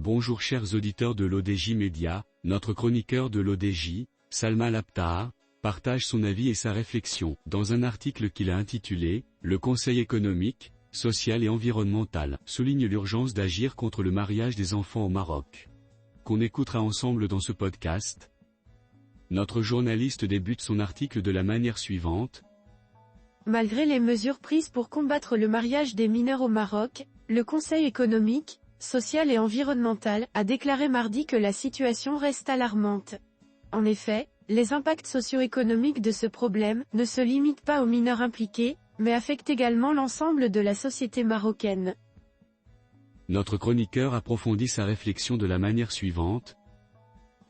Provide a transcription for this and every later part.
Bonjour chers auditeurs de l'ODJ Média, notre chroniqueur de l'ODJ, Salma Labtar, partage son avis et sa réflexion dans un article qu'il a intitulé « Le Conseil économique, social et environnemental souligne l'urgence d'agir contre le mariage des enfants au Maroc », qu'on écoutera ensemble dans ce podcast. Notre journaliste débute son article de la manière suivante. Malgré les mesures prises pour combattre le mariage des mineurs au Maroc, le Conseil économique, social et environnemental a déclaré mardi que la situation reste alarmante. En effet, les impacts socio-économiques de ce problème ne se limitent pas aux mineurs impliqués, mais affectent également l'ensemble de la société marocaine. Notre chroniqueur approfondit sa réflexion de la manière suivante.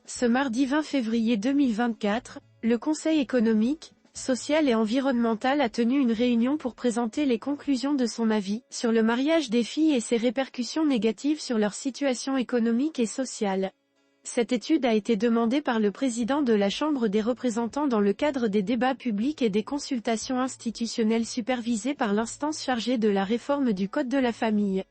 Ce mardi 20 février 2024, le Conseil économique, social et environnemental a tenu une réunion pour présenter les conclusions de son avis sur le mariage des filles et ses répercussions négatives sur leur situation économique et sociale. Cette étude a été demandée par le président de la Chambre des représentants dans le cadre des débats publics et des consultations institutionnelles supervisées par l'instance chargée de la réforme du Code de la famille.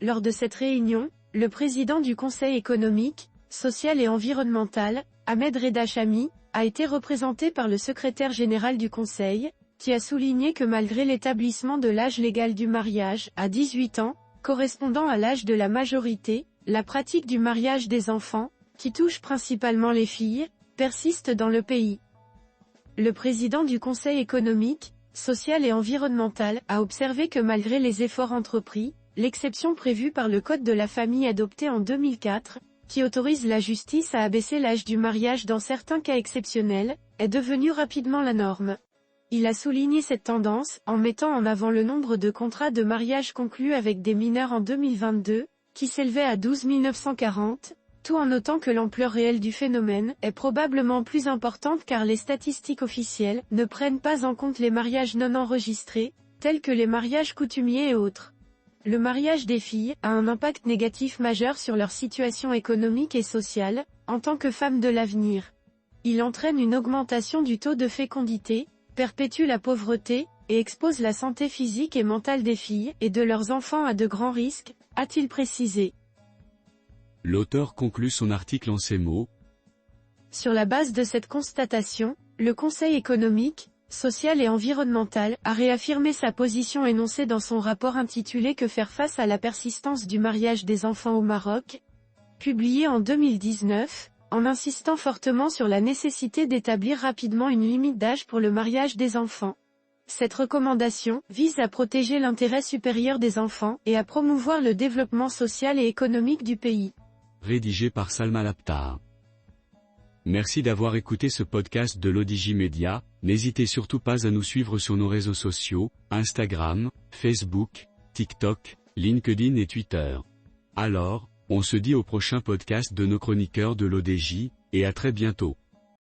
Lors de cette réunion, le président du Conseil économique, social et environnemental, Ahmed Reda Chami, a été représenté par le secrétaire général du Conseil, qui a souligné que malgré l'établissement de l'âge légal du mariage, à 18 ans, correspondant à l'âge de la majorité, la pratique du mariage des enfants, qui touche principalement les filles, persiste dans le pays. Le président du Conseil économique, social et environnemental a observé que malgré les efforts entrepris, l'exception prévue par le Code de la famille adopté en 2004, qui autorise la justice à abaisser l'âge du mariage dans certains cas exceptionnels, est devenue rapidement la norme. Il a souligné cette tendance, en mettant en avant le nombre de contrats de mariage conclus avec des mineurs en 2022, qui s'élevait à 12 940, tout en notant que l'ampleur réelle du phénomène est probablement plus importante car les statistiques officielles ne prennent pas en compte les mariages non enregistrés, tels que les mariages coutumiers et autres. Le mariage des filles a un impact négatif majeur sur leur situation économique et sociale, en tant que femmes de l'avenir. Il entraîne une augmentation du taux de fécondité, perpétue la pauvreté, et expose la santé physique et mentale des filles et de leurs enfants à de grands risques, a-t-il précisé. L'auteur conclut son article en ces mots. Sur la base de cette constatation, le Conseil économique, social et environnemental a réaffirmé sa position énoncée dans son rapport intitulé « Que faire face à la persistance du mariage des enfants au Maroc », publié en 2019, en insistant fortement sur la nécessité d'établir rapidement une limite d'âge pour le mariage des enfants. Cette recommandation vise à protéger l'intérêt supérieur des enfants et à promouvoir le développement social et économique du pays. Rédigé par Salma Labtar. Merci d'avoir écouté ce podcast de l'ODJ Média. N'hésitez surtout pas à nous suivre sur nos réseaux sociaux, Instagram, Facebook, TikTok, LinkedIn et Twitter. Alors, on se dit au prochain podcast de nos chroniqueurs de l'ODJ, et à très bientôt.